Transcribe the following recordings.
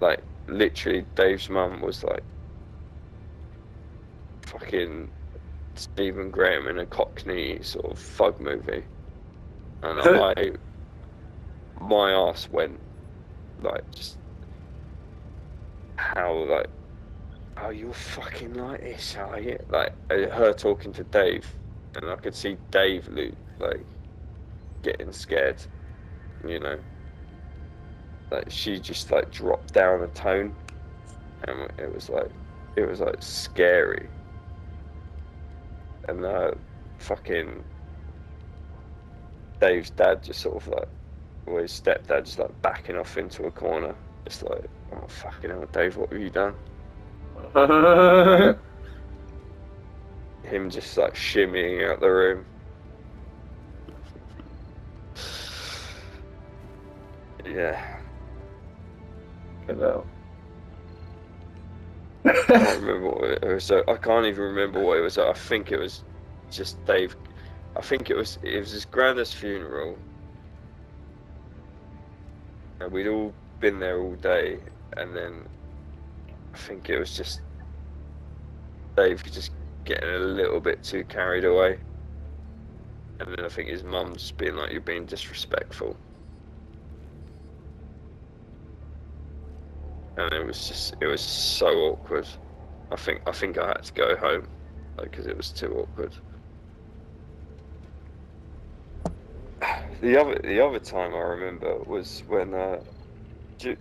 like literally Dave's mum was like fucking Stephen Graham in a Cockney sort of thug movie, and my ass went like just how like, oh, you're fucking like this, are you? Like her talking to Dave, and I could see Dave like getting scared, you know. Like she just like dropped down a tone, and it was like scary, and fucking Dave's dad just sort of like, or his stepdad just like backing off into a corner, just like, oh fucking hell, Dave, what have you done? Him just like shimmying out the room. Yeah. Hello. I can't remember what it was. So I can't even remember what it was. I think it was just Dave. I think it was his granddad's funeral, and we'd all been there all day. And then I think it was just Dave just getting a little bit too carried away. And then I think his mum just being like, "You're being disrespectful." And it was so awkward. I think I had to go home, like, because it was too awkward. The other time I remember was when do you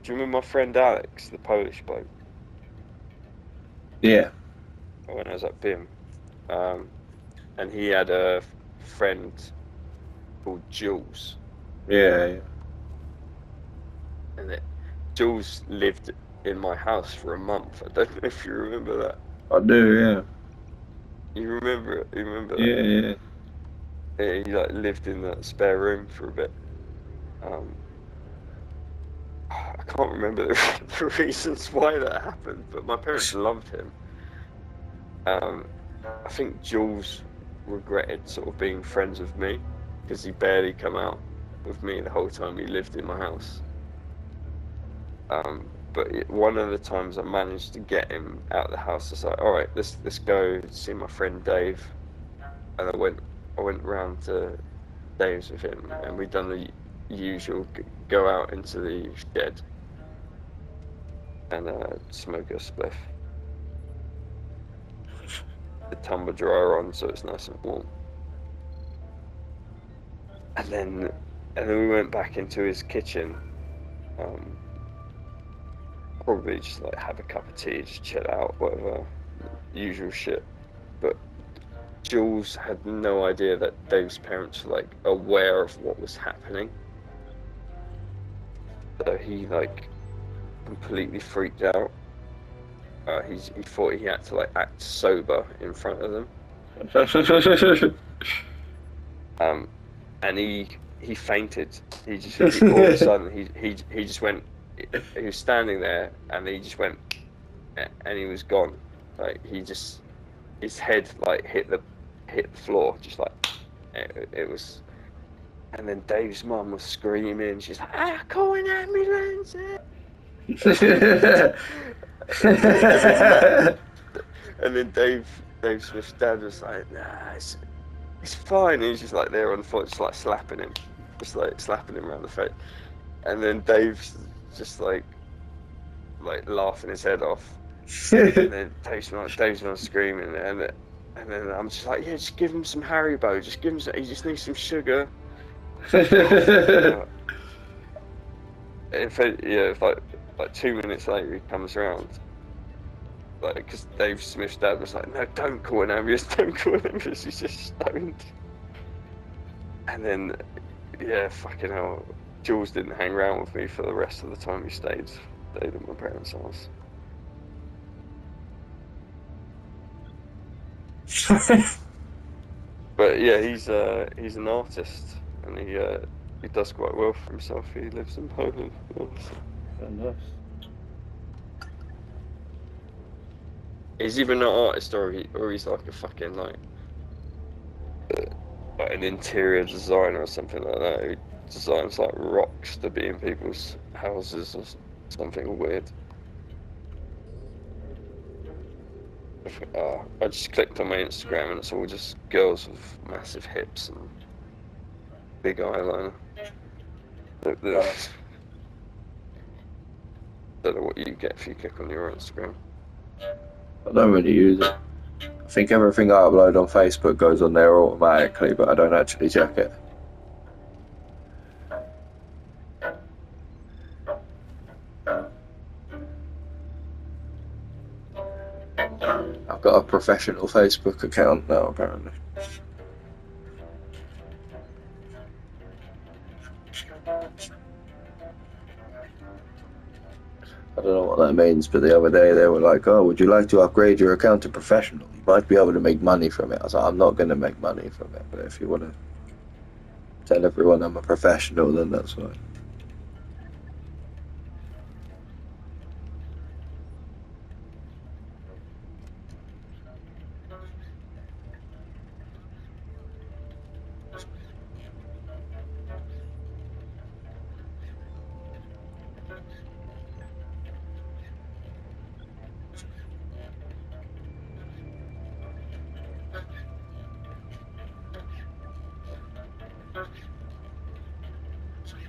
remember my friend Alex, the Polish bloke? Yeah. When I was at BIM, and he had a friend called Jules, Yeah. and Jules lived in my house for a month. I don't know if you remember that. I do, yeah. You remember it? You remember that? Yeah. Yeah, he like lived in the spare room for a bit. I can't remember the reasons why that happened, but my parents loved him. I think Jules regretted sort of being friends with me because he barely come out with me the whole time he lived in my house. But one of the times I managed to get him out of the house, I was like, all right, let's go see my friend Dave. And I went round to Dave's with him, and we'd done the usual go out into the shed and smoke a spliff. The tumble dryer on, so it's nice and warm. And then we went back into his kitchen. Probably just like have a cup of tea, just chill out, whatever, usual shit. But Jules had no idea that Dave's parents were like aware of what was happening. So he like completely freaked out. He thought he had to like act sober in front of them. And he fainted. He all of a sudden he just went. He was standing there, and he just went, and he was gone. Like his head like hit the floor, just like it was. And then Dave's mum was screaming. She's like, "Call an ambulance!" And then Dave Smith's dad was like, "Nah, it's fine." And he's just like there on the floor, just like slapping him around the face. And then Dave's just like laughing his head off. And then Dave's not screaming, and then I'm just like, yeah, just give him some Haribo, just give him some, he just needs some sugar. If like 2 minutes later he comes around, like, because Dave Smith's dad was like, no, don't call an ambulance, he's just stoned. And then fucking hell, Jules didn't hang around with me for the rest of the time he stayed at my parents' house. But yeah, he's an artist, and he does quite well for himself. He lives in Poland. Oh, nice. He's either an artist or he's like a fucking like an interior designer or something like that. He designs like rocks to be in people's houses or something weird. I just clicked on my Instagram and it's all just girls with massive hips and big eyeliner. Don't know what you get if you click on your Instagram. I don't really use it. I think everything I upload on Facebook goes on there automatically, but I don't actually check it. I've got a professional Facebook account now, apparently. I don't know what that means, but the other day they were like, "Oh, would you like to upgrade your account to professional? You might be able to make money from it." I was like, "I'm not going to make money from it, but if you want to tell everyone I'm a professional, then that's fine."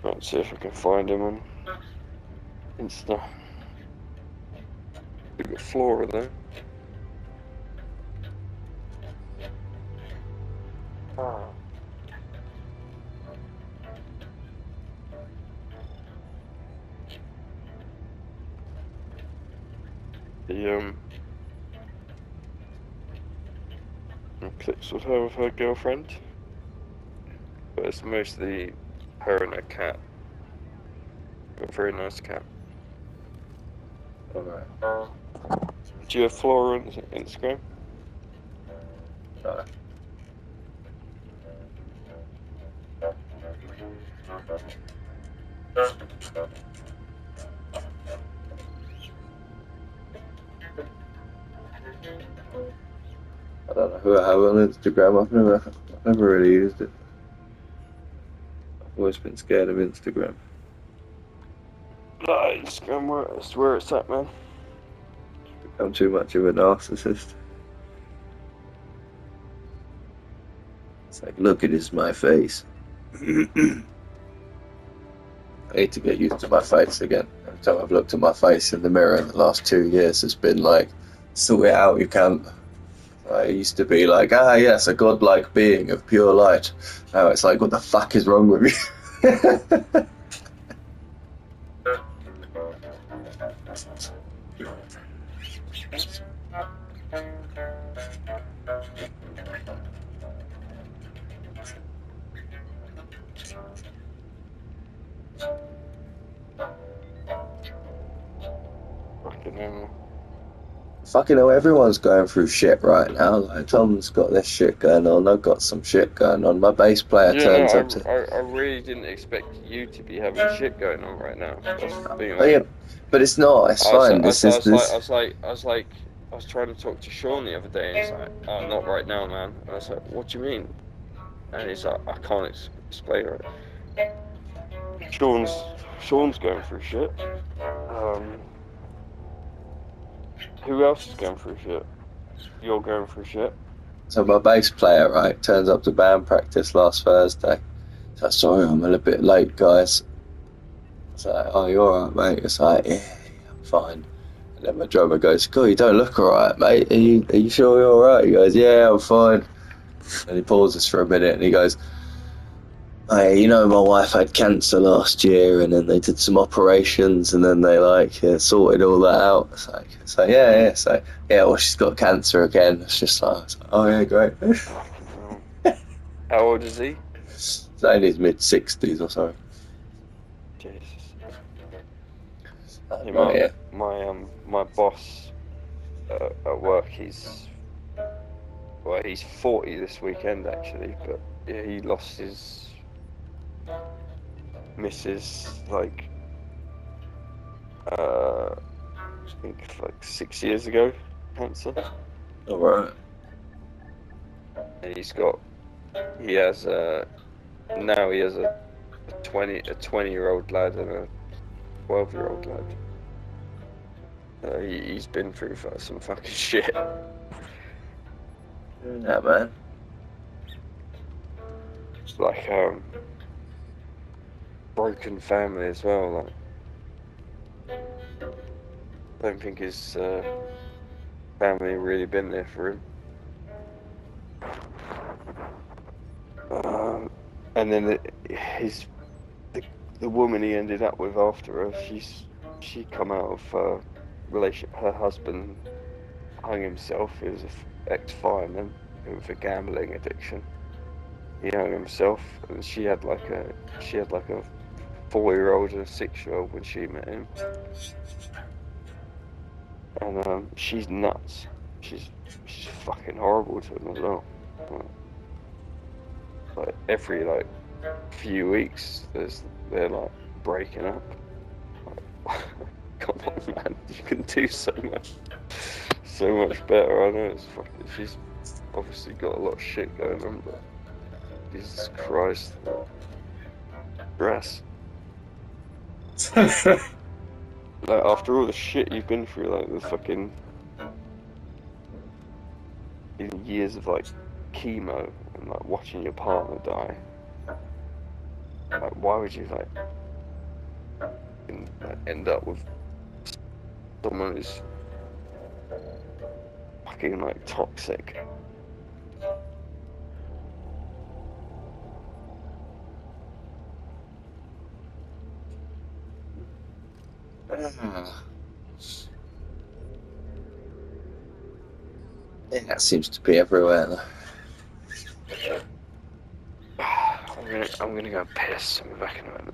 Let's see if I can find him on Insta. We've got Flora there. Oh. Clips with her girlfriend, but it's mostly her and her cat. A very nice cat. Alright. Do you have Flora on Instagram? No. I don't know who I have on Instagram. I've never really used it. I've always been scared of Instagram. No, Instagram, that's where it's at, man. I'm too much of a narcissist. It's like, look, it is my face. I need to get used to my face again. Every time I've looked at my face in the mirror in the last 2 years, it's been like, sort it out, you can't. I used to be like, yes, a godlike being of pure light. Now it's like, what the fuck is wrong with you? Fucking hell, everyone's going through shit right now. Like, Tom's got this shit going on, I've got some shit going on. My bass player turns up to... I really didn't expect you to be having shit going on right now. Yeah, but it's not, it's fine. I was trying to talk to Sean the other day, and he's like, "Oh, not right now, man." And I was like, "What do you mean?" And he's like, "I can't explain it." Sean's going through shit. Who else is going through shit? You're going through shit. So my bass player, right, turns up to band practice last Thursday. He's like, "Sorry, I'm a little bit late, guys." It's like, "Oh, you're alright, mate?" It's like, "Yeah, I'm fine." And then my drummer goes, "God, you don't look alright, mate. Are you sure you're alright?" He goes, "Yeah, I'm fine." And he pauses for a minute and he goes, "Hey, you know, my wife had cancer last year, and then they did some operations, and then they sorted all that out." It's like, yeah. So yeah, well, she's got cancer again. It's just like, oh yeah, great. How old is he? He's in his mid-60s or so. Jesus. Yeah. My boss at work, he's 40 this weekend actually, but yeah, he lost his missus like I think like 6 years ago, cancer. All right. And he has a 20-year-old lad and a 12-year-old lad. He's been through some fucking shit. Yeah, man. Like broken family as well. Like, I don't think his family really been there for him. And then the woman he ended up with after her, she come out of relation. Her husband hung himself. He was an ex-fireman with a gambling addiction. He hung himself, and she had like a 4-year-old and a 6-year-old when she met him. And she's nuts. She's fucking horrible to him as well. Like every few weeks, they're like breaking up. Like, come on, man, you can do so much better. I know it's fucking. She's obviously got a lot of shit going on, but Jesus Christ, stress. Like after all the shit you've been through, like the fucking years of like chemo and like watching your partner die. Like, why would you end up with someone who's fucking like toxic? Yeah, that seems to be everywhere though. I'm gonna go piss. I'll be back in a minute.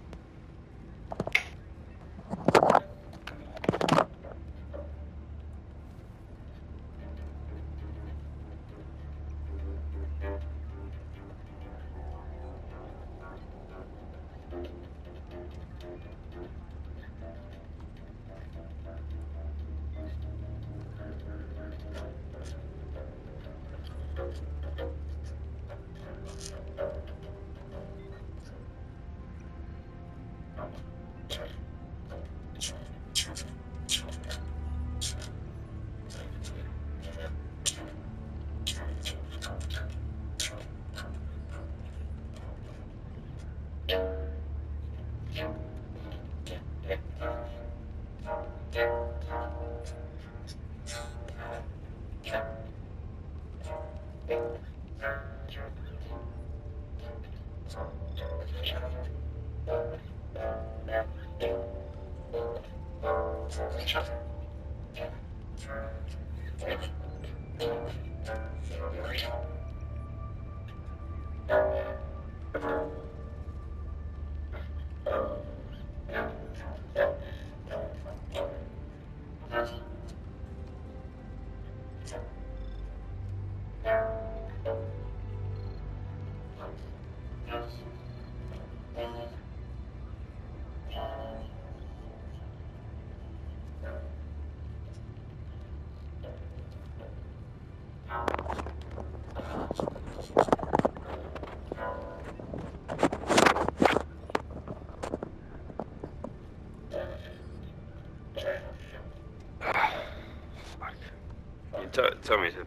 Tell me to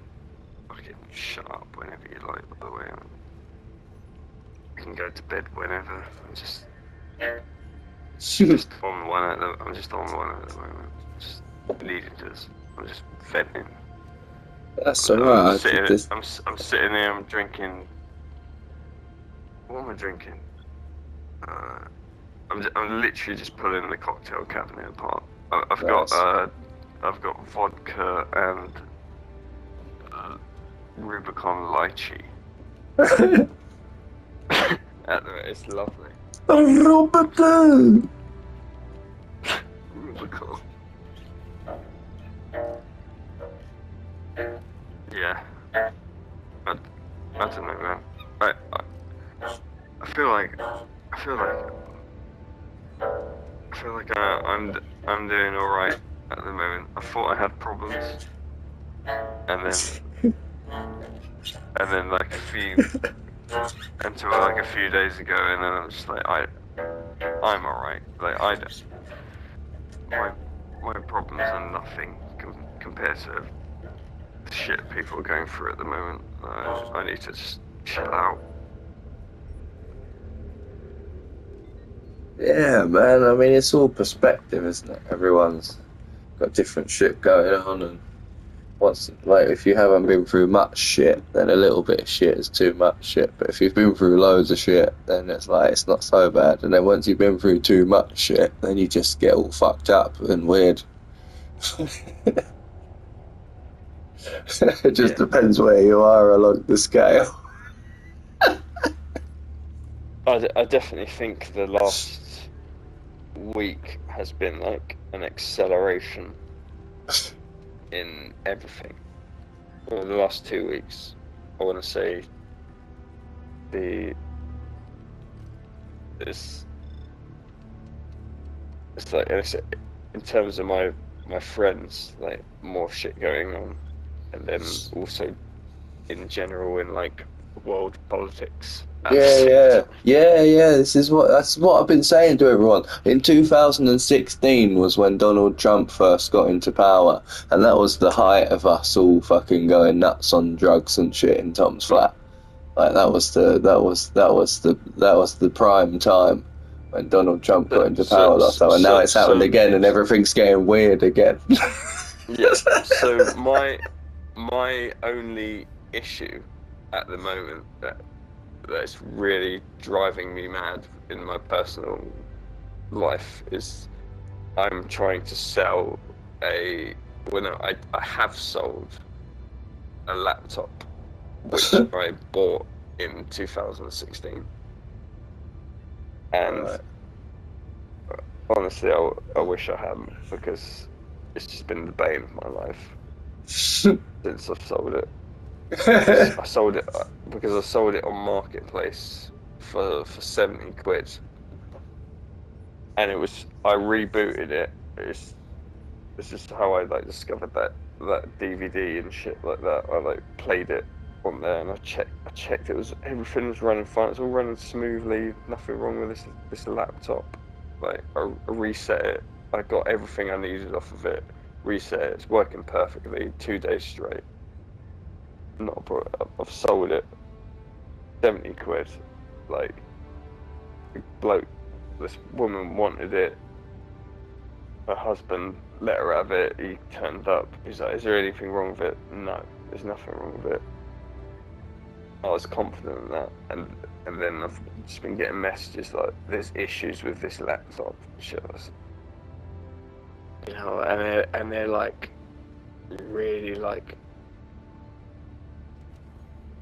fucking shut up whenever you like, by the way. I can go to bed whenever. I'm just on one at the moment. Just leading to this. I'm just venting. That's alright. I'm sitting there, I'm drinking. What am I drinking? I'm literally just pulling the cocktail cabinet apart. I've got vodka and Rubicon lychee. It's lovely. Rubicon. Rubicon. Yeah. I don't know, man. I feel like I'm doing all right at the moment. I thought I had problems, and then like until like a few days ago, and then I'm just like I'm all right. Like my problems are nothing compared to the shit people are going through at the moment. I need to just chill out. Yeah, man. I mean, it's all perspective, isn't it? Everyone's got different shit going on, and if you haven't been through much shit, then a little bit of shit is too much shit. But if you've been through loads of shit, then it's not so bad. And then once you've been through too much shit, then you just get all fucked up and weird. It just depends where you are along the scale. I definitely think the last week has been like an acceleration in everything. Well, the last 2 weeks, I want to say it's like in terms of my friends, like more shit going on, and then also in general in like world politics. Yeah. That's what I've been saying to everyone. In 2016 was when Donald Trump first got into power, and that was the height of us all fucking going nuts on drugs and shit in Tom's flat. Like that was the prime time when Donald Trump got into power last time, and now it's happened again, and everything's getting weird again. Yes. So my only issue at the moment that's really driving me mad in my personal life is I'm trying to sell I have sold a laptop which I bought in 2016, and Right. honestly I wish I hadn't, because it's just been the bane of my life since I've sold it. I sold it because I sold it on Marketplace for 70 quid, and I rebooted it. It's just how I like discovered that DVD and shit like that. I like played it on there, and I checked everything was running fine. It's all running smoothly. Nothing wrong with this laptop. Like I reset it. I got everything I needed off of it. Reset it. It's working perfectly. 2 days straight. Not a problem. I've sold it 70 quid. Like this woman wanted it. Her husband let her have it. He turned up. He's like, "Is there anything wrong with it?" No, there's nothing wrong with it. I was confident in that, and then I've just been getting messages like, "There's issues with this laptop." Shit, and they're like really like.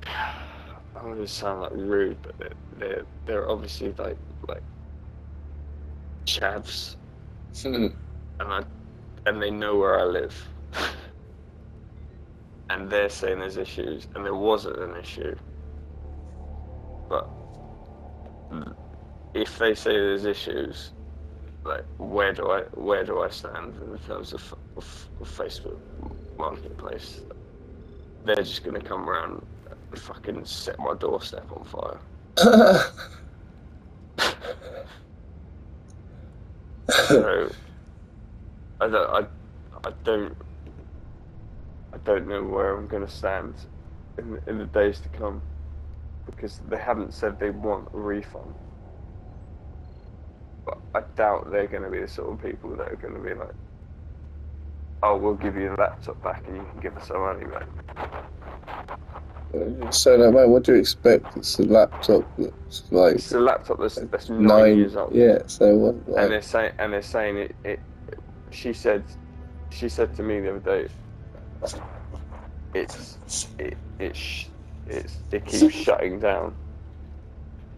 I'm gonna sound like rude, but they're obviously like chavs, and they know where I live, and they're saying there's issues, and there wasn't an issue. But if they say there's issues, like where do I stand in terms of Facebook Marketplace? They're just gonna come around and fucking set my doorstep on fire. So I don't know where I'm gonna stand in the days to come, because they haven't said they want a refund. But I doubt they're going to be the sort of people that are going to be like, "Oh, we'll give you the laptop back and you can give us our money back." So, mate, what do you expect? It's a laptop that's like. It's a laptop that's 9 years old. Yeah. So what? Like... And they're saying it. She said to me the other day, it keeps shutting down.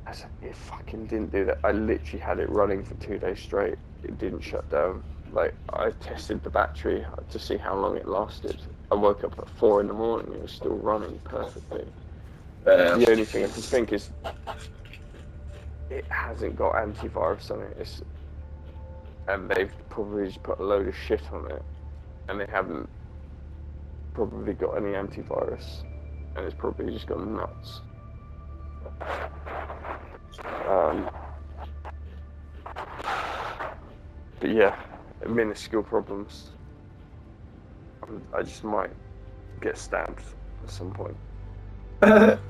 I said, it fucking didn't do that. I literally had it running for 2 days straight. It didn't shut down. Like, I tested the battery to see how long it lasted. I woke up at 4 in the morning and it was still running perfectly. The only thing I can think is it hasn't got antivirus on it. And they've probably just put a load of shit on it, and they haven't probably got any antivirus, and it's probably just gone nuts. But yeah, minuscule problems. I just might get stabbed at some point. But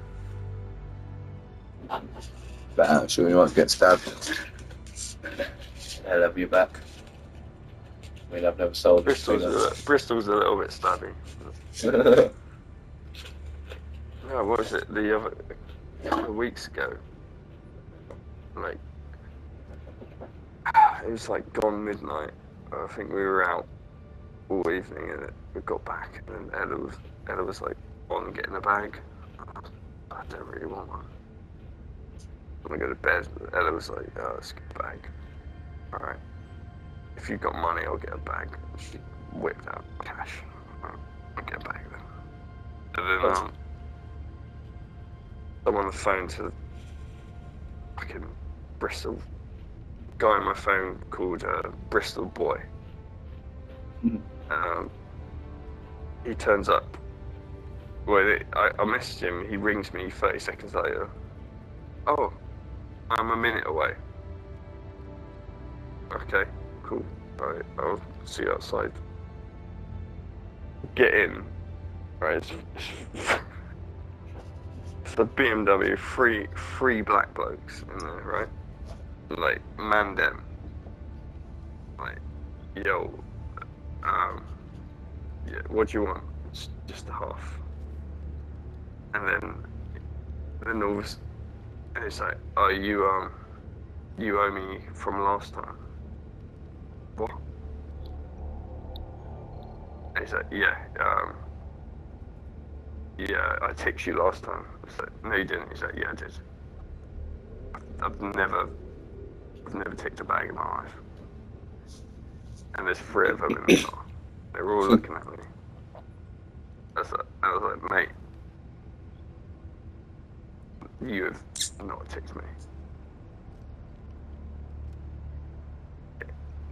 actually, we might get stabbed. They'll have you back. I mean, I've never sold Bristol's a little bit stabby. No, what was it? A couple of weeks ago, like it was like gone midnight. I think we were out all evening, and we got back, and then Ella was like, "On getting a bag." I don't really want one. When I go to bed, Ella was like, "Oh, let's get a bag." All right. If you've got money, I'll get a bag. She whipped out cash. I'll get a bag then. And then I'm on the phone to fucking Bristol. Guy on my phone called Bristol Boy. He turns up. Well, I messaged him. He rings me 30 seconds later. Oh, I'm a minute away. Okay, cool. Alright, I'll see you outside. Get in. Right, it's the BMW, three black blokes in there, right? Like, man them. Like, yo, yeah, what do you want? It's just a half. And then all of a sudden, it's like, oh, you owe me from last time. What? And he's like, yeah, I tipped you last time. I was like, no, you didn't. He's like, yeah, I did. I've never ticked a bag in my life. And there's 3 of them in the car. They were all looking at me. I was like, mate, you have not ticked me.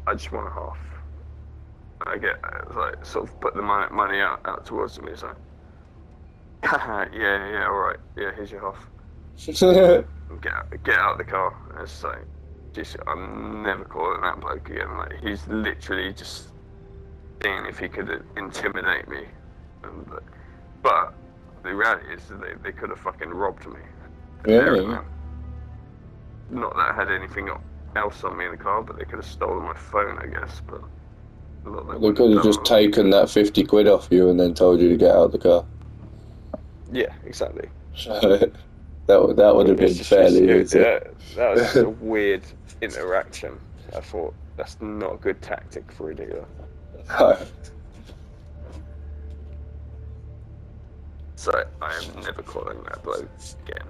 I just want a half. And I was like, sort of put the money out towards him. He's like, yeah, all right. Yeah, here's your half. Get out of the car. And it's like, just, I'm never calling that bloke again. Like, he's literally just seeing if he could intimidate me. But the reality is they could have fucking robbed me. Yeah. Not that I had anything else on me in the car, but they could have stolen my phone, I guess. But they could have just taken that 50 quid off you and then told you to get out of the car. Yeah, exactly. that would have been fairly easy. Yeah, that was just a weird interaction. I thought that's not a good tactic for a dealer. No. So I am never calling that bloke again.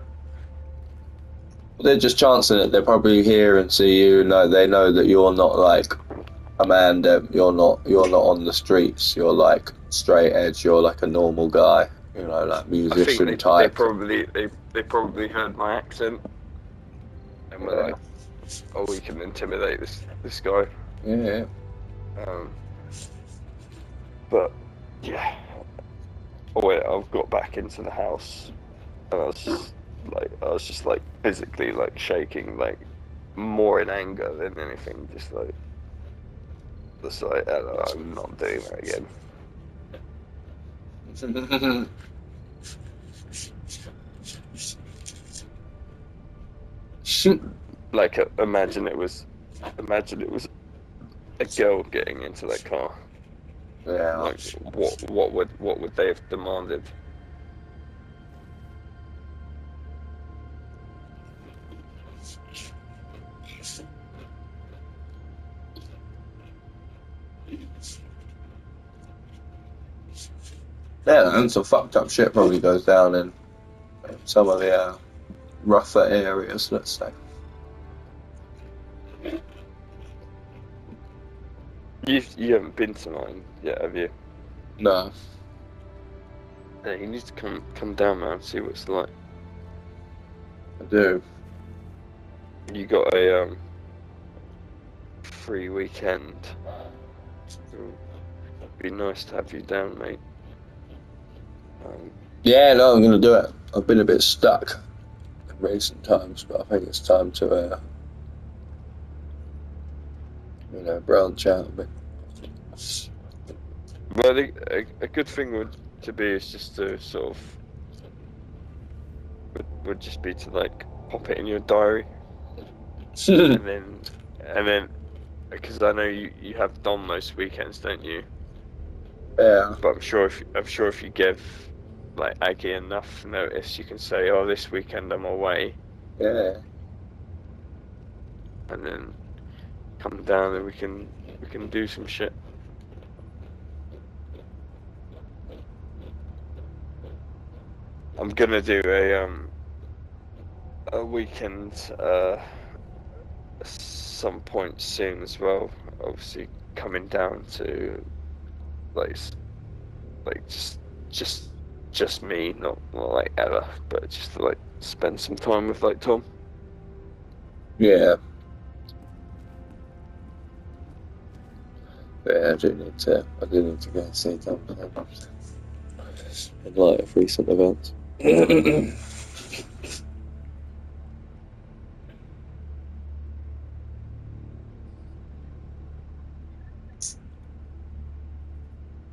They're just chancing it. They're probably here and see you. No, they know that you're not like a man. You're not on the streets. You're like straight edge. You're like a normal guy. You know, like musician type. They probably heard my accent and were like, "Oh, we can intimidate this guy." Yeah. But yeah. Oh wait, I've got back into the house, and I was just like physically like shaking, like more in anger than anything. Just like I'm not doing that again. Like imagine it was a girl getting into that car. Yeah. Like what would they have demanded? Yeah, and some fucked up shit probably goes down in some of the rougher areas, let's say. You haven't been to mine yet, have you? No. Yeah, you need to come down, man, and see what it's like. I do. You got a free weekend. It'd be nice to have you down, mate. Yeah, no, I'm going to do it. I've been a bit stuck in recent times, but I think it's time to branch out a bit. Well, a good thing to be is just to sort of would just be to like pop it in your diary, and then because I know you have Dom most weekends, don't you? Yeah. But I'm sure if you give like Aggie enough notice, you can say, "Oh, this weekend I'm away," Yeah. and then come down and we can do some shit. I'm gonna do a weekend some point soon as well. Obviously, coming down to like like just me, not like Ella, but just to like spend some time with like Tom. Yeah. Yeah, I do need to go and see Tom in light of recent events.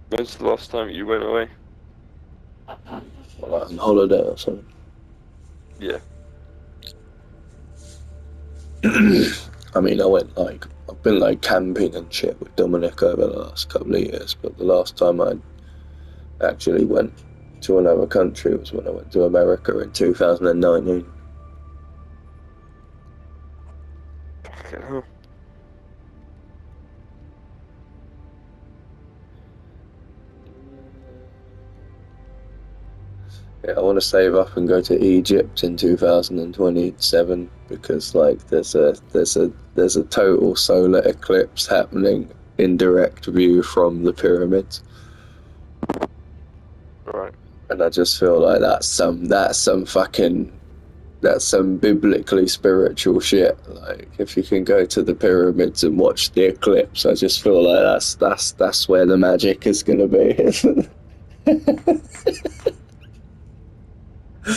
When's the last time you went away? Like on holiday or something. Yeah. I mean, I've been like camping and shit with Dominic over the last couple of years, but the last time I actually went to another country was when I went to America in 2019. Fucking hell. Yeah, I want to save up and go to Egypt in 2027 because like there's a total solar eclipse happening in direct view from the pyramids. Right. And I just feel like that's some biblically spiritual shit. Like if you can go to the pyramids and watch the eclipse, I just feel like that's where the magic is gonna be.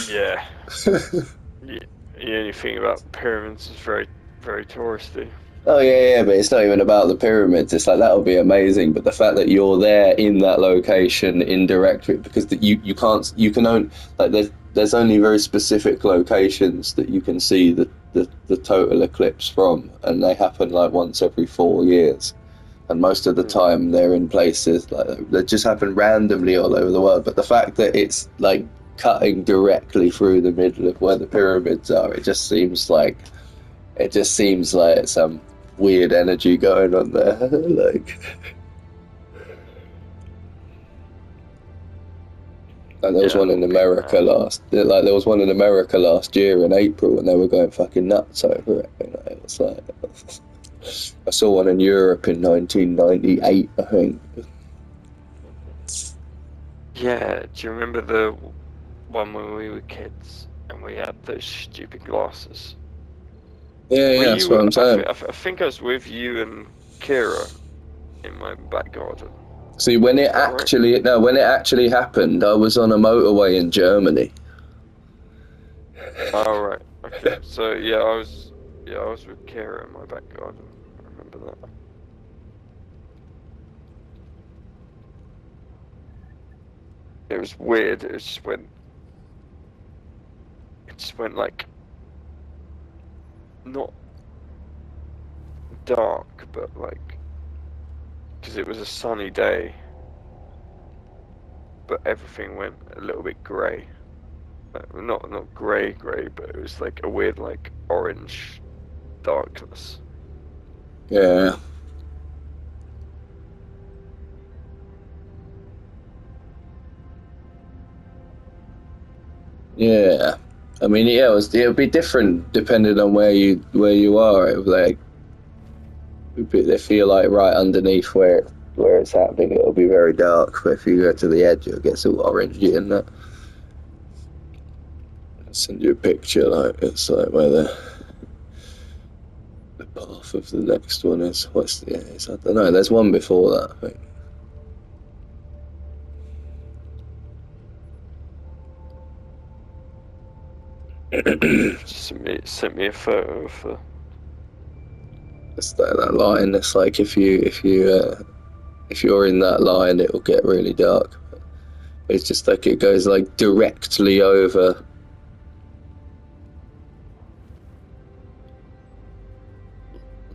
Yeah. Yeah. The only thing about pyramids is very touristy. Oh yeah, but it's not even about the pyramids. It's like that would be amazing, but the fact that you're there in that location indirectly, because you can only like there's only very specific locations that you can see the total eclipse from, and they happen like once every 4 years, and most of the time they're in places like they just happen randomly all over the world. But the fact that it's like cutting directly through the middle of where the pyramids are, it just seems like some weird energy going on there. Like there was Yeah, one that in would be America mad. there was one in America last year in April, and they were going fucking nuts over it. It was like I saw one in Europe in 1998, I think. Yeah, do you remember the one when we were kids and we had those stupid glasses? Were Yeah, that's what you? I'm saying. I think I was with you and Kira in my back garden. See, Is that right? when it actually happened, I was on a motorway in Germany. Oh right. Okay. So yeah, I was with Kira in my back garden. I remember that. It was weird. It just went like not dark, but like because it was a sunny day, but everything went a little bit grey. Not grey, but it was like a weird like orange darkness. Yeah, yeah. I mean, yeah, it would be different depending on where you are. It was like if you're like right underneath where it's happening, it'll be very dark. But if you go to the edge, it'll get sort of orangey and that. I'll send you a picture. Like it's like where the path of the next one is. I don't know. There's one before that, I think. You've just sent me a photo of the It's that line. It's like if you're in that line, it will get really dark. It's just like it goes like directly over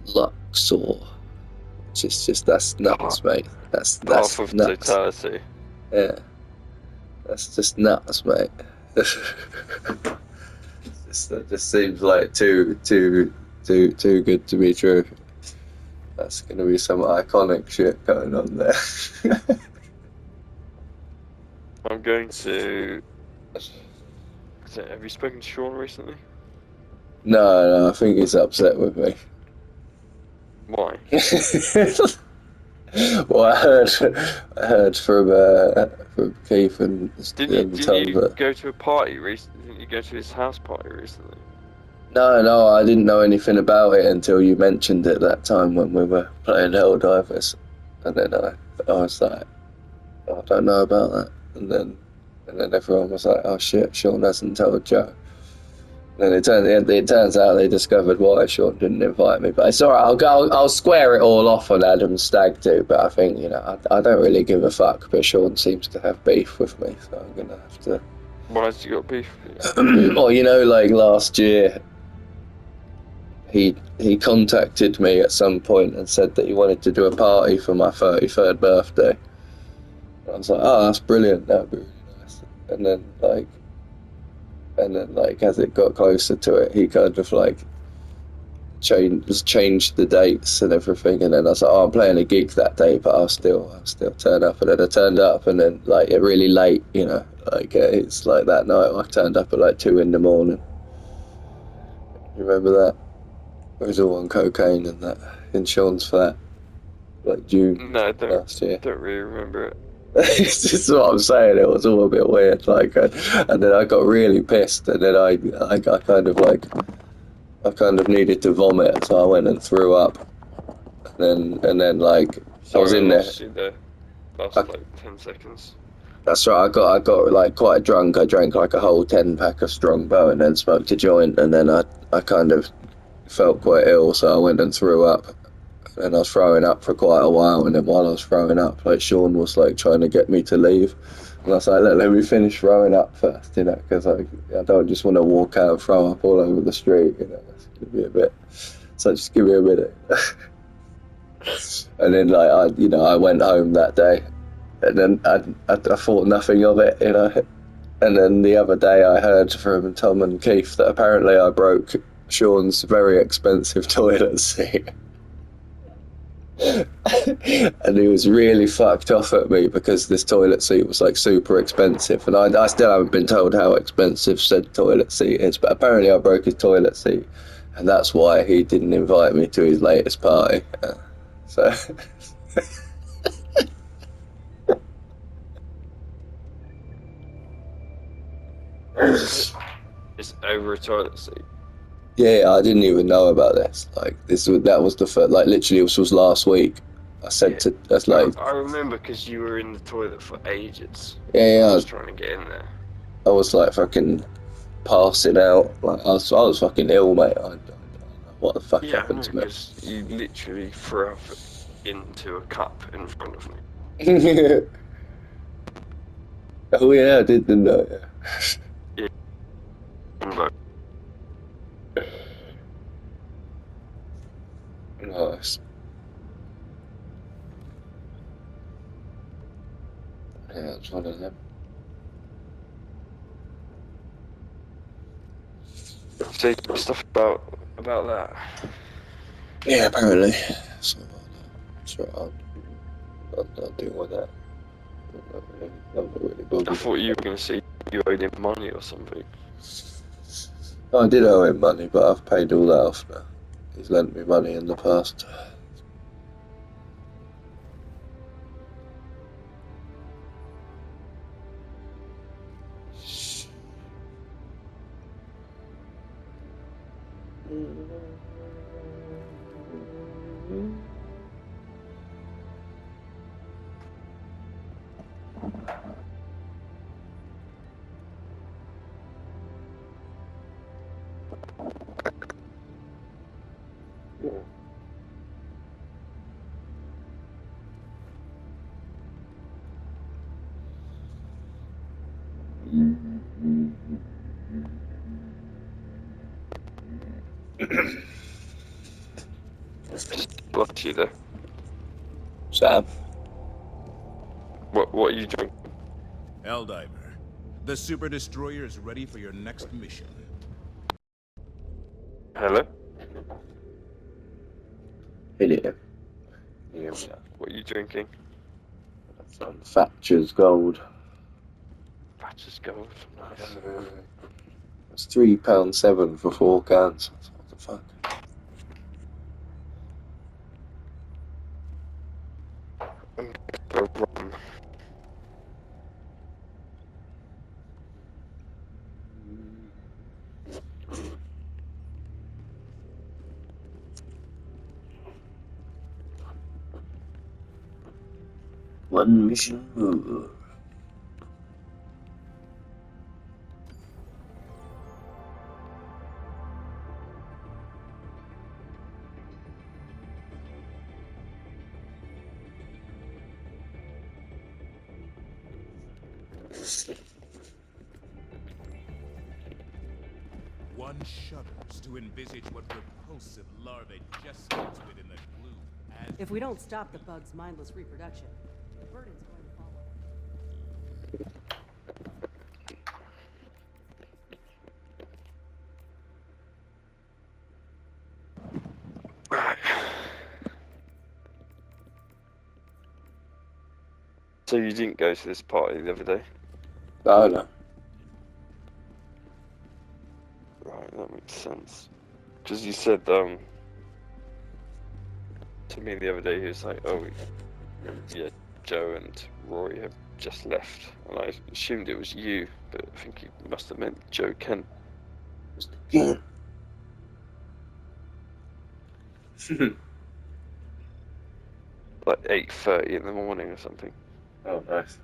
Luxor. Just that's nuts, mate. That's Path of nuts. totality. Yeah, that's just nuts, mate. That just seems like too good to be true. That's gonna be some iconic shit going on there. I'm going to. Have you spoken to Sean recently? No, I think he's upset with me. Why? Well, I heard from Keith and Didn't Tom you that go to a party recently? Didn't you go to his house party recently? no, I didn't know anything about it until you mentioned it that time when we were playing Helldivers, and then I was like, oh, I don't know about that, and then everyone was like, oh shit, Sean hasn't told Joe. And it turns out they discovered why Sean didn't invite me. But it's alright. I'll square it all off on Adam's stag do. But I think I don't really give a fuck. But Sean seems to have beef with me, so I'm gonna have to. Why has he got beef? Or like last year, he contacted me at some point and said that he wanted to do a party for my 33rd birthday. And I was like, oh, that's brilliant. That'd be really nice. And then like as it got closer to it, he kind of like changed the dates and everything, and then I was like, oh, I'm playing a gig that day, but I'll still turn up. And then I turned up, and then like it really late, it's like that night I turned up at like 2 a.m. You remember that? It was all on cocaine and that in Sean's flat, like June No, last year. don't really remember it. This is what I'm saying. It was all a bit weird, and then I got really pissed, and then I kind of needed to vomit, so I went and threw up. And then like I was Sorry, I in there. lost you there. I, Last like 10 seconds. that's right. I got like quite drunk. I drank like a whole 10 pack of Strongbow and then smoked a joint. And then I kind of felt quite ill, so I went and threw up. And I was throwing up for quite a while. And then while I was throwing up, like Sean was like trying to get me to leave. And I was like, let me finish throwing up first, because I don't just want to walk out and throw up all over the street. It's gonna be a bit. So just give me a minute. And then like I went home that day, and then I thought nothing of it, And then the other day I heard from Tom and Keith that apparently I broke Sean's very expensive toilet seat. And he was really fucked off at me because this toilet seat was like super expensive, and I still haven't been told how expensive said toilet seat is, but apparently I broke his toilet seat, and that's why he didn't invite me to his latest party. So It's over a toilet seat. yeah, I didn't even know about this. Like that was the first, like literally this was last week. I said to that's like I remember because you were in the toilet for ages. yeah, I was trying to get in there. I was like fucking passing out. Like I was fucking ill, mate. I don't know what the fuck Yeah, happened to me. because you literally threw up into a cup in front of me. Oh yeah, I did, didn't I? Yeah. But Nice. Yeah, it's one of them. say stuff about that. Yeah, apparently. So I'll deal with that. I'm not really I bothered. thought you were going to say you owed him money or something. I did owe him money, but I've paid all that off now. He's lent me money in the past. Bless you there. Sam? What are you drinking? Helldiver, the Super Destroyer is ready for your next mission. Hello? Hello. Yeah. What are you drinking? From Thatcher's Gold. Thatcher's Gold. Nice. It's £3.7 for 4 cans. What the fuck? Rum. One mission more. One shudders to envisage what repulsive larvae gestates within the glue. If we don't stop the bug's mindless reproduction, the burden's going to fall on us. Right. So you didn't go to this party the other day? No. Right, that makes sense. Because you said to me the other day, he was like, oh, yeah, Joe and Rory have just left. And I assumed it was you, but I think he must have meant Joe Kent. Yeah. Like 8:30 in the morning or something. Oh, nice.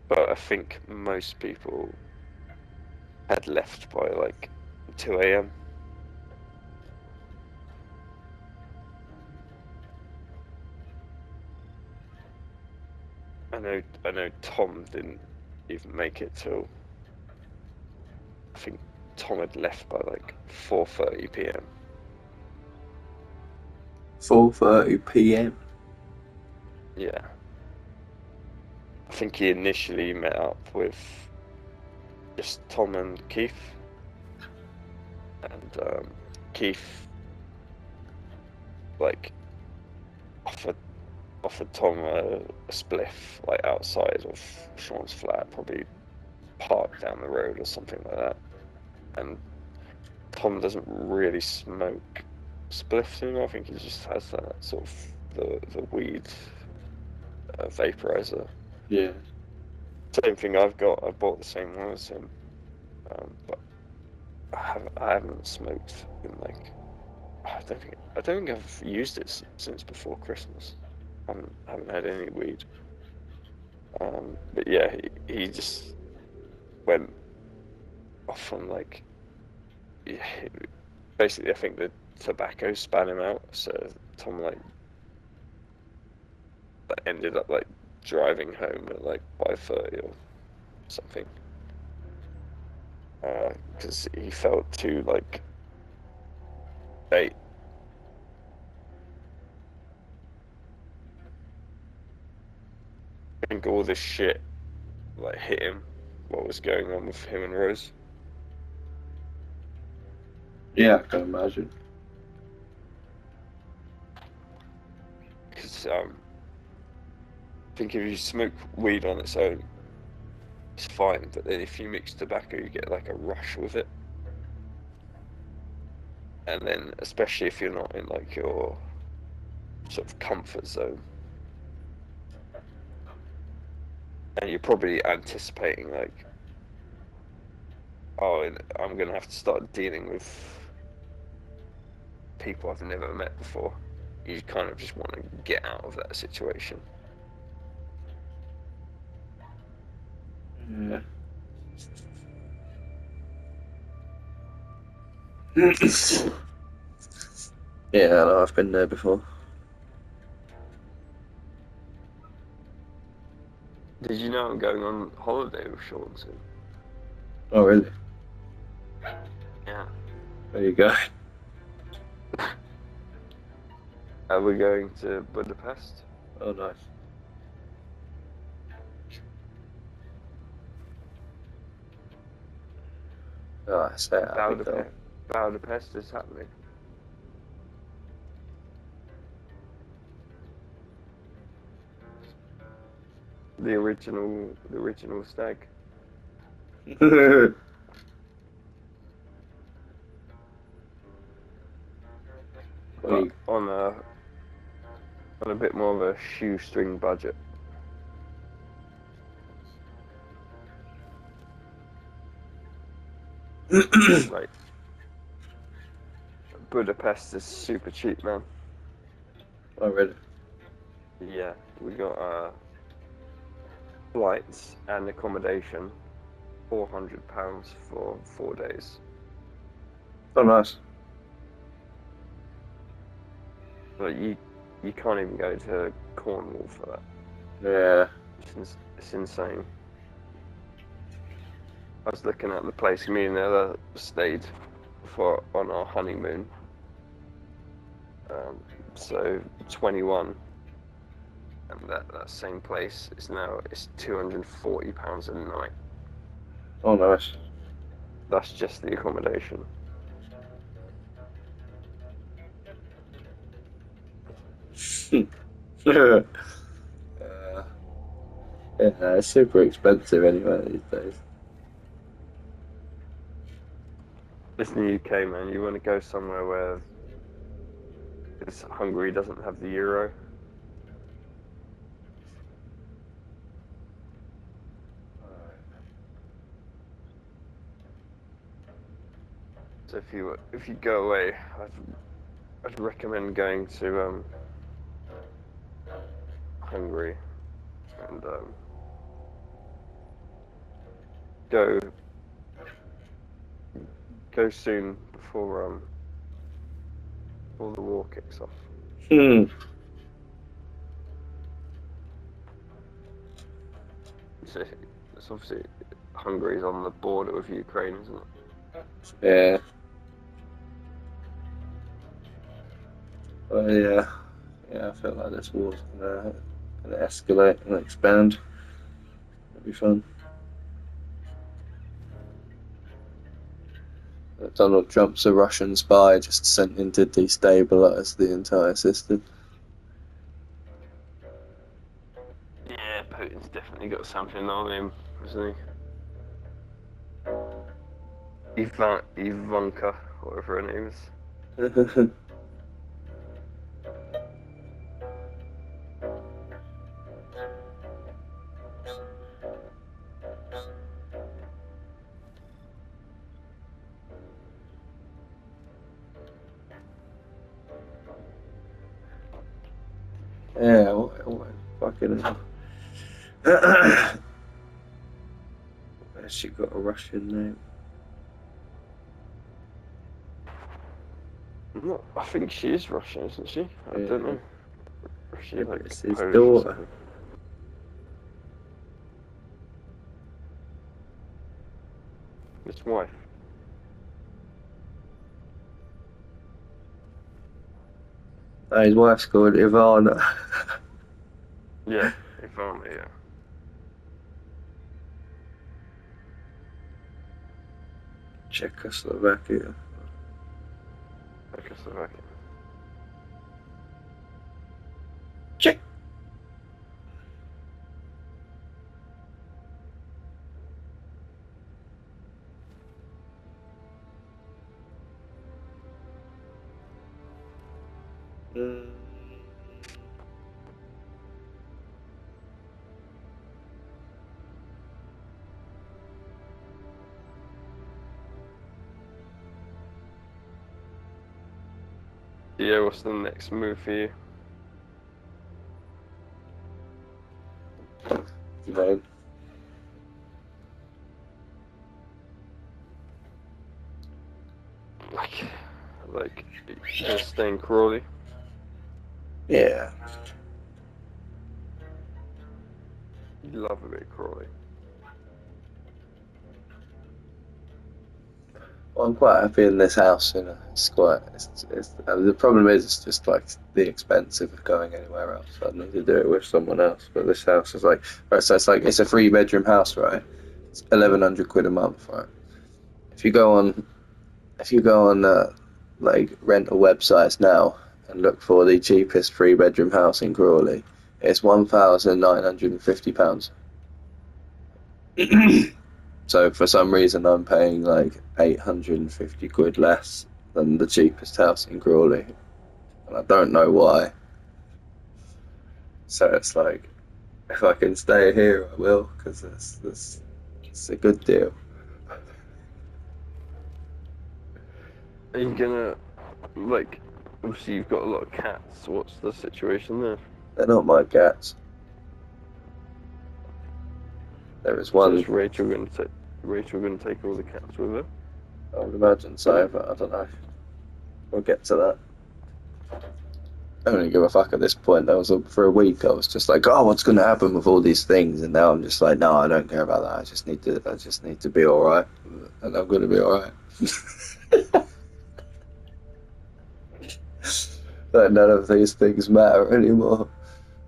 But I think most people had left by like 2 a.m. I know Tom didn't even make it till, I think Tom had left by like 4:30 p.m. 4:30 p.m. Yeah. I think he initially met up with just Tom and Keith. And Keith like offered Tom a spliff like outside of Sean's flat, probably parked down the road or something like that. And Tom doesn't really smoke spliffs anymore. I think he just has that sort of the weed vaporizer. Yeah. Same thing I've got. I bought the same one as him, but I haven't smoked in like I don't think I've used it since before Christmas. I haven't had any weed. But yeah, he just went off on like basically I think the tobacco span him out, so Tom like ended up like driving home at like 5:30 or something, because he felt too like late. I think all this shit like hit him. What was going on with him and Rose? Yeah, I can imagine. Because I think if you smoke weed on its own, it's fine. But then if you mix tobacco, you get like a rush with it. And then, especially if you're not in like your sort of comfort zone, and you're probably anticipating like, oh, I'm gonna have to start dealing with people I've never met before. You kind of just want to get out of that situation. Yeah. Yeah, no, I've been there before. Did you know I'm going on holiday with Sean soon? Oh, really? Yeah. There you go. We're going to Budapest. Oh, nice. Oh, I say that'd be cool. Budapest is happening. The original stag. But Wait, on a bit more of a shoestring budget. Like Budapest is super cheap, man. oh, really? Yeah, we got flights and accommodation, £400 for 4 days. Oh, nice. But you can't even go to Cornwall for that. Yeah. It's insane. I was looking at the place me and Ella stayed for on our honeymoon. So 21, and that same place is now £240 a night. Oh, nice. That's just the accommodation. uh, yeah, it's super expensive anyway these days. It's in the UK, man. You want to go somewhere where Hungary doesn't have the euro. So if you go away, I'd recommend going to Hungary and go soon before the war kicks off. Hmm. So it's obviously Hungary's on the border with Ukraine, isn't it? Yeah. Well, yeah. Yeah, I feel like this war's gonna escalate and expand. It'll be fun. Donald Trump's a Russian spy just sent in to destabilize the entire system. Yeah, Putin's definitely got something on him, hasn't he? Ivanka, whatever her name is. Yeah, what fucking hell. She got a Russian name. No, I think she is Russian, isn't she? I Yeah. don't know. Or is she Yeah, like it's his Polish or daughter. something? His wife. Oh, his wife's called Ivana. Yeah, Ivana, yeah. Czechoslovakia. Czechoslovakia. Czech. Yeah, what's the next move for you? No. Like Gonna stay in Crawley. Yeah. You love a bit of Crawley. Well, I'm quite happy in this house. It's quite. The problem is, it's just like the expense of going anywhere else. I need to do it with someone else. But this house is like, right, so it's a 3 bedroom house, right? It's 1,100 quid a month, right? If you go on, like rental websites now and look for the cheapest 3 bedroom house in Crawley, it's £1,950. So for some reason, I'm paying like 850 quid less than the cheapest house in Crawley, and I don't know why. So it's like, if I can stay here, I will, because it's a good deal. Are you gonna, like, obviously you've got a lot of cats. What's the situation there? They're not my cats. There is So one. is Rachel gonna take all the cats with her? I would imagine so, but I don't know. We'll get to that. I don't really give a fuck at this point. For a week, I was just like, oh, what's going to happen with all these things? And now I'm just like, no, I don't care about that. I just need to be all right, and I'm going to be all right. Like, none of these things matter anymore.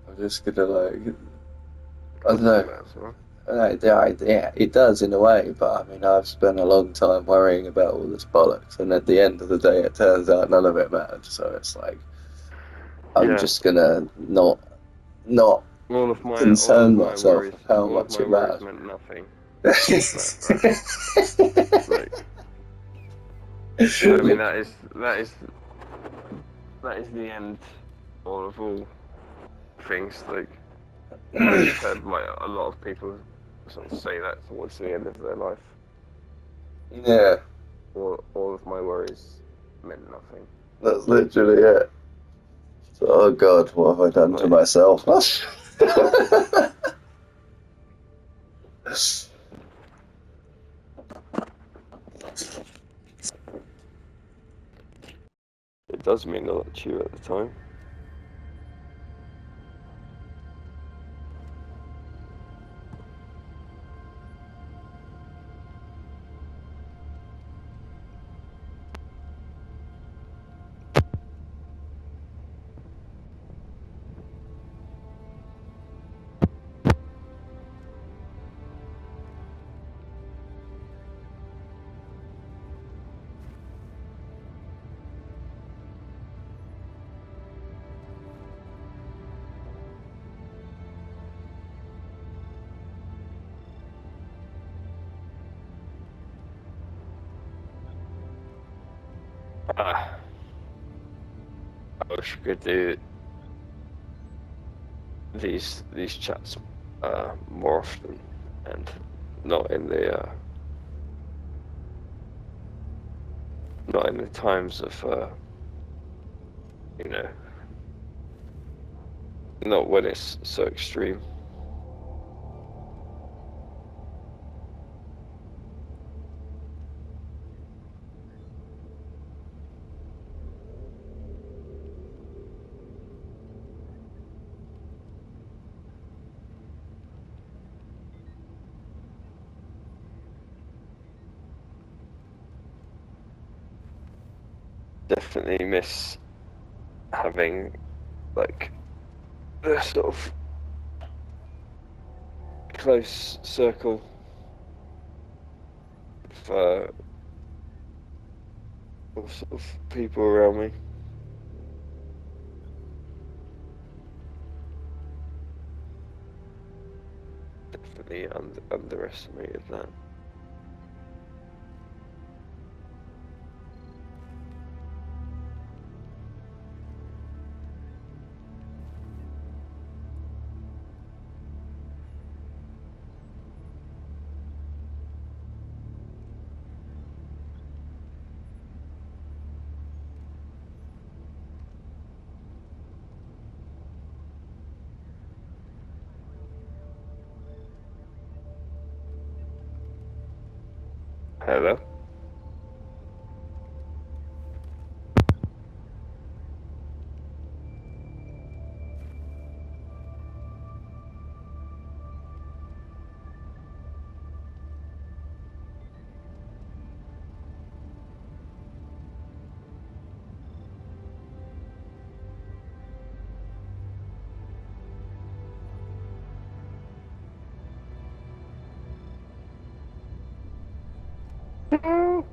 I'm just gonna like, I don't know. Yeah, it does in a way, but I mean, I've spent a long time worrying about all this bollocks, and at the end of the day, it turns out none of it mattered. So it's like, I'm just gonna not All of concern my myself worries, with how all of much my it worries matters. meant nothing. Like, I mean, that is the end of all things. Like, I've heard like a lot of people sort of say that towards the end of their life. yeah, All of my worries meant nothing. that's literally it. So, oh God, what have I done to myself? It does mean a lot to you at the time. I wish we could do these chats more often, and not in the times of you know, not when it's so extreme. Definitely miss having like the sort of close circle of sort of people around me. Definitely underestimated that. Hello? What are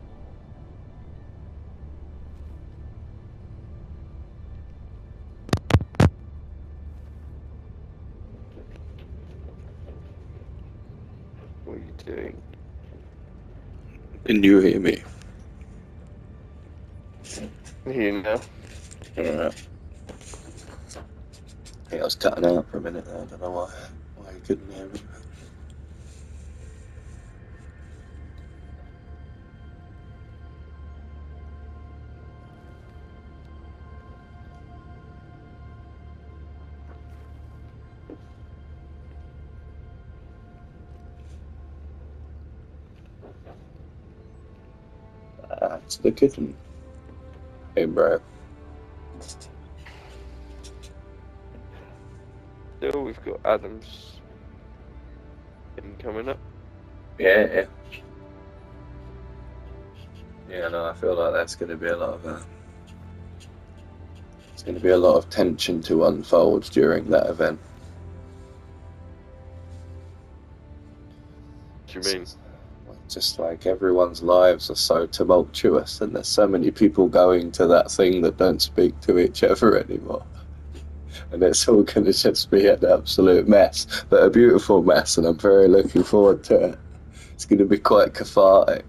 you doing? Can you hear me? Here now. Yeah. Yeah, I was cutting out for a minute there. I don't know why you couldn't hear me. That's the kitten. Hey, bro. Still, we've got Adams coming up. Yeah. Yeah, no, I feel like that's going to be a lot of it's going to be a lot of tension to unfold during that event. What do you mean? Just like everyone's lives are so tumultuous, and there's so many people going to that thing that don't speak to each other anymore. And it's all going to just be an absolute mess, but a beautiful mess, and I'm very looking forward to it. It's going to be quite cathartic.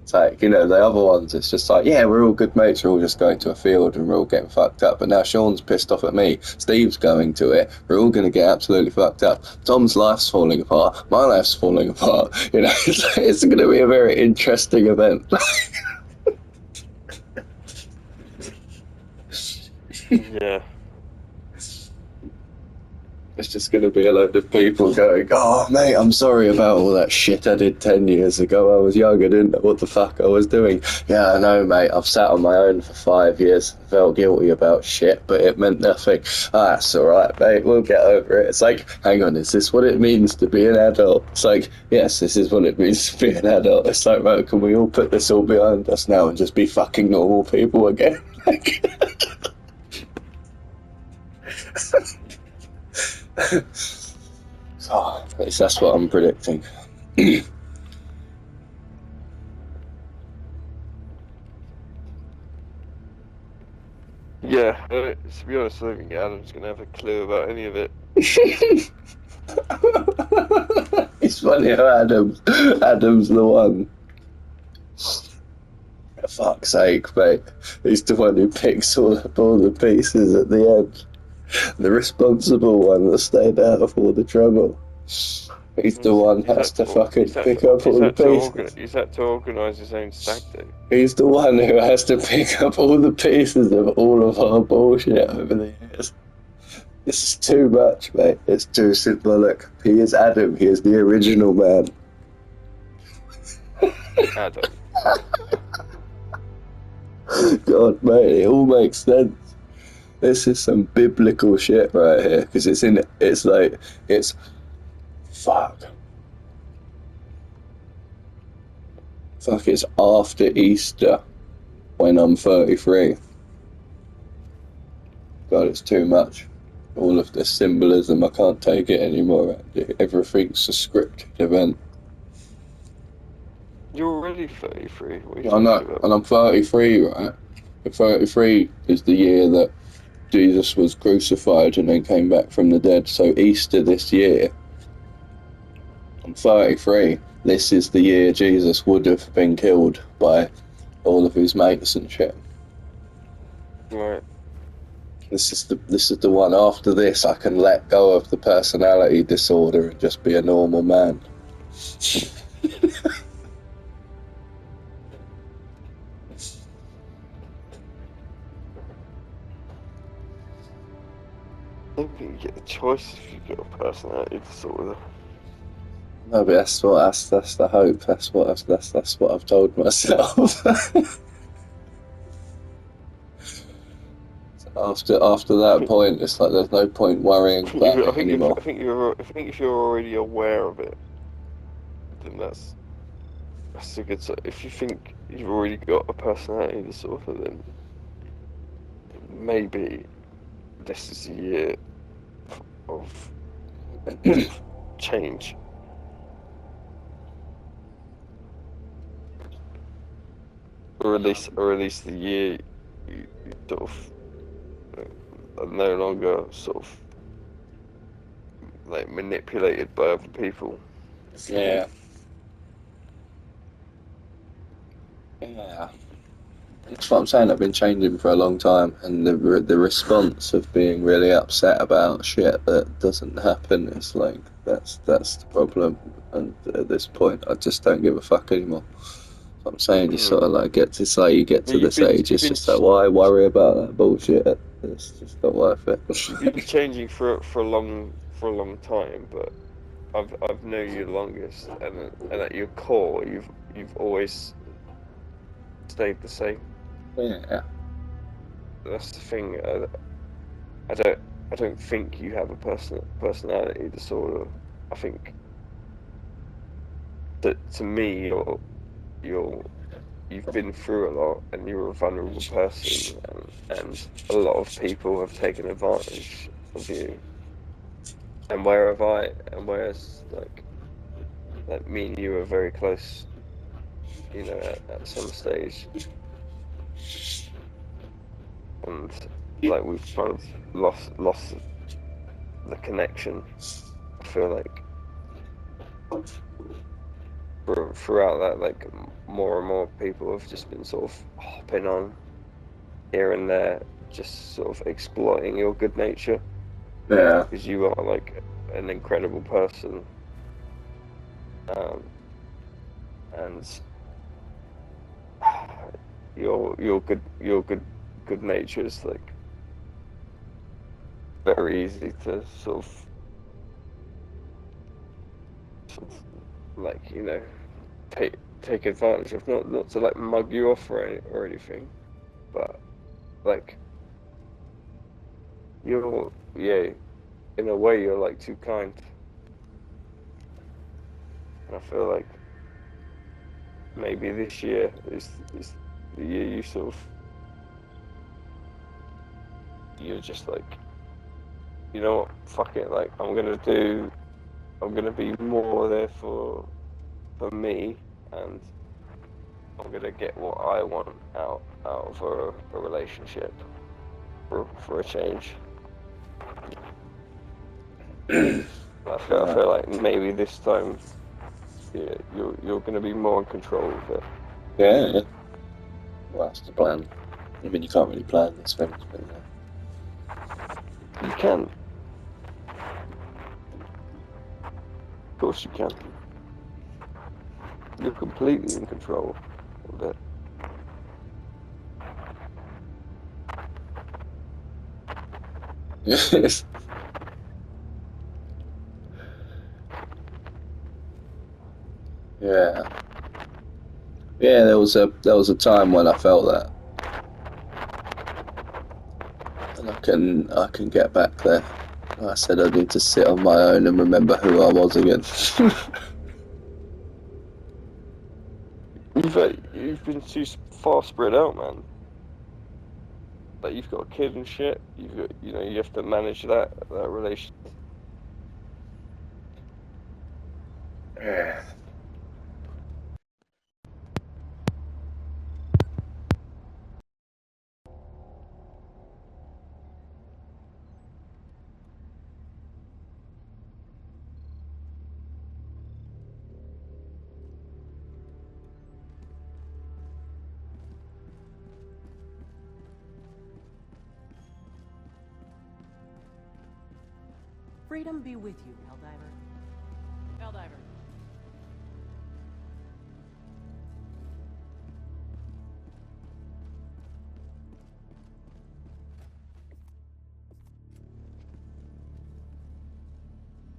It's like, you know, the other ones, it's just like, yeah, we're all good mates, we're all just going to a field and we're all getting fucked up. But now Sean's pissed off at me, Steve's going to it, we're all going to get absolutely fucked up. Tom's life's falling apart, my life's falling apart. You know, it's going to be a very interesting event. Yeah. It's just going to be a load of people going, oh, mate, I'm sorry about all that shit I did 10 years ago. I was young, I didn't know what the fuck I was doing. Yeah, I know, mate. I've sat on my own for 5 years. I felt guilty about shit, but it meant nothing. Ah, that's all right, mate. We'll get over it. It's like, hang on, is this what it means to be an adult? It's like, yes, this is what it means to be an adult. It's like, right, can we all put this all behind us now and just be fucking normal people again? So, at least that's what I'm predicting. Yeah, to be honest, I don't think Adam's going to have a clue about any of it. It's funny how Adam's the one. For fuck's sake, mate. He's the one who picks all the pieces at the end. The responsible one that stayed out of all the trouble. He's the one who has to fucking pick up all the pieces. He's had to organise his own stag do. He's the one who has to pick up all the pieces of all of our bullshit over the years. This is too much, mate. It's too symbolic. He is Adam. He is the original man. Adam. God, mate, it all makes sense. This is some biblical shit right here, because it's fuck. Fuck, it's after Easter when I'm 33. God, it's too much. All of this symbolism, I can't take it anymore. Everything's a scripted event. You're already 33. What are you I know, talking about? and I'm 33, right? 33 is the year that Jesus was crucified and then came back from the dead. So Easter this year, I'm 33. This is the year Jesus would have been killed by all of his mates and shit. Right. This is the one. After this, I can let go of the personality disorder and just be a normal man. I don't think you get the choice if you've got a personality disorder. No, but that's the hope. That's what I've told myself. After that point, it's like there's no point worrying about it anymore. I think if you're already aware of it, then that's a good sign. If you think you've already got a personality disorder, then maybe this is a year of change. or at least the year you sort of are no longer sort of like manipulated by other people. Yeah. Yeah. That's what I'm saying. I've been changing for a long time, and the response of being really upset about shit that doesn't happen is like that's the problem. And at this point, I just don't give a fuck anymore. That's what I'm saying. You sort of like you get But to this age, it's just like, why worry about that bullshit? It's just not worth you've been it. changing for a long time, but I've known you the longest, and at your core, you've always stayed the same. Yeah. That's the thing. I don't think you have a personality disorder. I think that to me, you've been through a lot, and you're a vulnerable person, and a lot of people have taken advantage of you. And whereas like me and you are very close, at some stage, and like we've kind of lost the connection. I feel like throughout that, like more and more people have just been sort of hopping on here and there, just sort of exploiting your good nature Yeah. because you are like an incredible person, um, and your good nature is like very easy to sort of like take advantage of, not to like mug you off or anything, but like you're yeah, in a way you're like too kind, and I feel like maybe this year is the year you sort of you're just like, you know what, fuck it, like I'm gonna be more there for me, and I'm gonna get what I want out of a relationship for a change. I feel like maybe this time, yeah, you're gonna be more in control of it. Yeah. Well, that's the plan. I mean, you can't really plan these things, but You can, of course you can. You're completely in control of it. yeah. Yeah. Yeah, there was a time when I felt that, and I can get back there. I said I need to sit on my own and remember who I was again. You've been too far spread out, man. Like you've got a kid and shit. You've got, you have to manage that relation. Yeah. Freedom be with you, Helldiver. Helldiver.